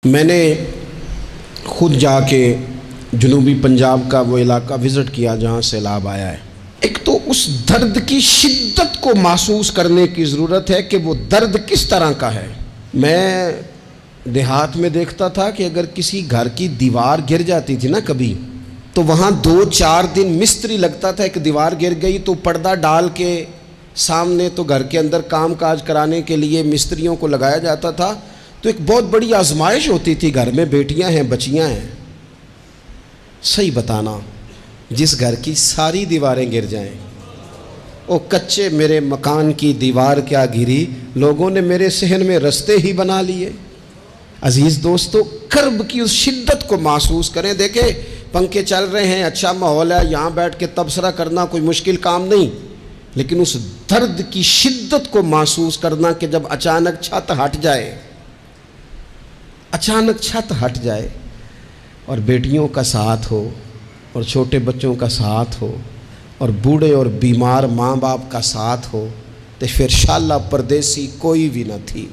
میں نے خود جا کے جنوبی پنجاب کا وہ علاقہ وزٹ کیا جہاں سیلاب آیا ہے۔ ایک تو اس درد کی شدت کو محسوس کرنے کی ضرورت ہے کہ وہ درد کس طرح کا ہے۔ میں دیہات میں دیکھتا تھا کہ اگر کسی گھر کی دیوار گر جاتی تھی نا کبھی، تو وہاں 2-4 دن مستری لگتا تھا۔ ایک دیوار گر گئی تو پردہ ڈال کے سامنے تو گھر کے اندر کام کاج کرانے کے لیے مستریوں کو لگایا جاتا تھا۔ تو ایک بہت بڑی آزمائش ہوتی تھی، گھر میں بیٹیاں ہیں، بچیاں ہیں، صحیح بتانا جس گھر کی ساری دیواریں گر جائیں، او کچے میرے مکان کی دیوار کیا گری، لوگوں نے میرے صحن میں رستے ہی بنا لیے۔ عزیز دوستو، کرب کی اس شدت کو محسوس کریں۔ دیکھیں پنکھے چل رہے ہیں، اچھا ماحول ہے، یہاں بیٹھ کے تبصرہ کرنا کوئی مشکل کام نہیں، لیکن اس درد کی شدت کو محسوس کرنا کہ جب اچانک چھت ہٹ جائے، اچانک چھت ہٹ جائے اور بیٹیوں کا ساتھ ہو اور چھوٹے بچوں کا ساتھ ہو اور بوڑھے اور بیمار ماں باپ کا ساتھ ہو، تو پھر شالہ پردیسی کوئی بھی نہ تھی۔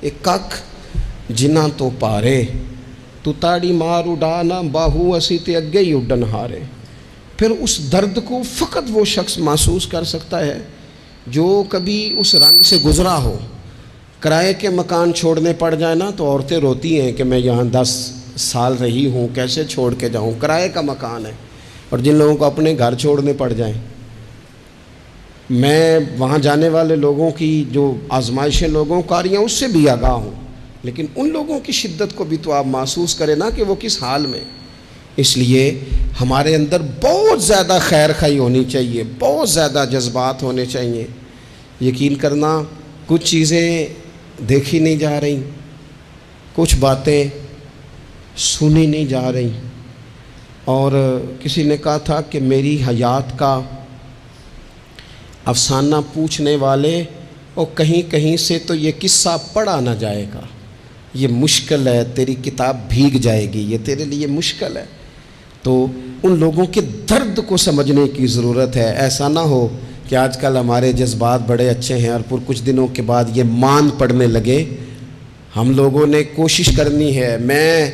ایک کک جنہ تو پارے تو تاڑی مار اڈانا باہو اسی تے اگے ہی اڈن ہارے۔ پھر اس درد کو فقط وہ شخص محسوس کر سکتا ہے جو کبھی اس رنگ سے گزرا ہو۔ کرائے کے مکان چھوڑنے پڑ جائے نا تو عورتیں روتی ہیں کہ میں یہاں 10 سال رہی ہوں، کیسے چھوڑ کے جاؤں، کرائے کا مکان ہے۔ اور جن لوگوں کو اپنے گھر چھوڑنے پڑ جائیں، میں وہاں جانے والے لوگوں کی جو آزمائشیں لوگوں کو آ رہی ہیں اس سے بھی آگاہ ہوں، لیکن ان لوگوں کی شدت کو بھی تو آپ محسوس کریں نا کہ وہ کس حال میں۔ اس لیے ہمارے اندر بہت زیادہ خیر خواہی ہونی چاہیے، بہت زیادہ جذبات ہونے چاہیے۔ یقین کرنا کچھ چیزیں دیکھی نہیں جا رہی، کچھ باتیں سنی نہیں جا رہی، اور کسی نے کہا تھا کہ میری حیات کا افسانہ پوچھنے والے اور کہیں کہیں سے تو یہ قصہ پڑھا نہ جائے گا، یہ مشکل ہے، تیری کتاب بھیگ جائے گی، یہ تیرے لیے مشکل ہے۔ تو ان لوگوں کے درد کو سمجھنے کی ضرورت ہے۔ ایسا نہ ہو کہ آج کل ہمارے جذبات بڑے اچھے ہیں اور پھر کچھ دنوں کے بعد یہ مان پڑنے لگے۔ ہم لوگوں نے کوشش کرنی ہے۔ میں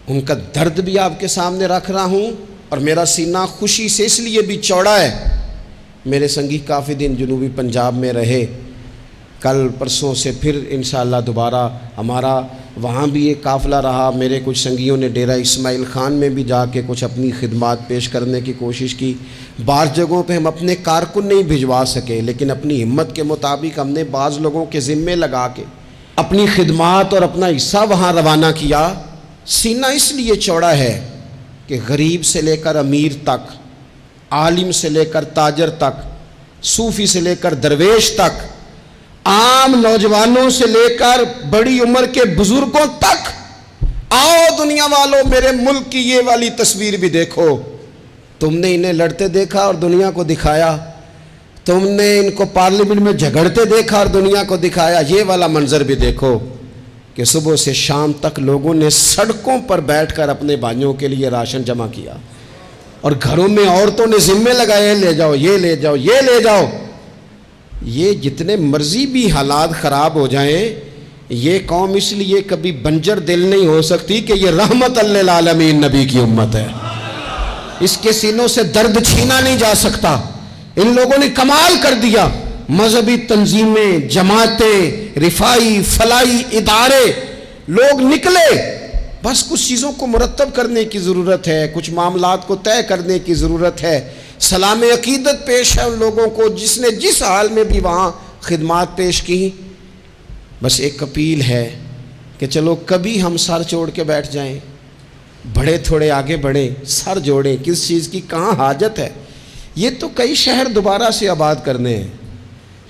ان کا درد بھی آپ کے سامنے رکھ رہا ہوں، اور میرا سینہ خوشی سے اس لیے بھی چوڑا ہے، میرے سنگی کافی دن جنوبی پنجاب میں رہے، کل پرسوں سے پھر انشاءاللہ دوبارہ ہمارا وہاں بھی ایک قافلہ رہا۔ میرے کچھ سنگیوں نے ڈیرہ اسماعیل خان میں بھی جا کے کچھ اپنی خدمات پیش کرنے کی کوشش کی۔ بعض جگہوں پہ ہم اپنے کارکن نہیں بھجوا سکے، لیکن اپنی ہمت کے مطابق ہم نے بعض لوگوں کے ذمے لگا کے اپنی خدمات اور اپنا حصہ وہاں روانہ کیا۔ سینہ اس لیے چوڑا ہے کہ غریب سے لے کر امیر تک، عالم سے لے کر تاجر تک، صوفی سے لے کر درویش تک، عام نوجوانوں سے لے کر بڑی عمر کے بزرگوں تک، آؤ دنیا والوں میرے ملک کی یہ والی تصویر بھی دیکھو۔ تم نے انہیں لڑتے دیکھا اور دنیا کو دکھایا، تم نے ان کو پارلیمنٹ میں جھگڑتے دیکھا اور دنیا کو دکھایا، یہ والا منظر بھی دیکھو کہ صبح سے شام تک لوگوں نے سڑکوں پر بیٹھ کر اپنے بھائیوں کے لیے راشن جمع کیا، اور گھروں میں عورتوں نے ذمے لگائے، لے جاؤ، یہ لے جاؤ، یہ لے جاؤ۔ یہ جتنے مرضی بھی حالات خراب ہو جائیں، یہ قوم اس لیے کبھی بنجر دل نہیں ہو سکتی کہ یہ رحمت للعالمین نبی کی امت ہے۔ اس کے سینوں سے درد چھینا نہیں جا سکتا۔ ان لوگوں نے کمال کر دیا۔ مذہبی تنظیمیں، جماعتیں، رفائی فلاحی ادارے، لوگ نکلے، بس کچھ چیزوں کو مرتب کرنے کی ضرورت ہے، کچھ معاملات کو طے کرنے کی ضرورت ہے۔ سلام عقیدت پیش ہے ان لوگوں کو جس نے جس حال میں بھی وہاں خدمات پیش کی۔ بس ایک اپیل ہے کہ چلو کبھی ہم سر چھوڑ کے بیٹھ جائیں، بڑے تھوڑے آگے بڑھیں، سر جوڑیں، کس چیز کی کہاں حاجت ہے۔ یہ تو کئی شہر دوبارہ سے آباد کرنے ہیں،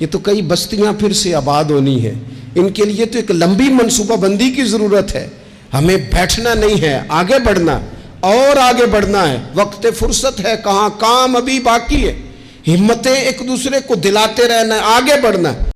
یہ تو کئی بستیاں پھر سے آباد ہونی ہیں، ان کے لیے تو ایک لمبی منصوبہ بندی کی ضرورت ہے۔ ہمیں بیٹھنا نہیں ہے، آگے بڑھنا اور آگے بڑھنا ہے۔ وقت فرصت ہے کہاں، کام ابھی باقی ہے، ہمتیں ایک دوسرے کو دلاتے رہنا ہے، آگے بڑھنا ہے۔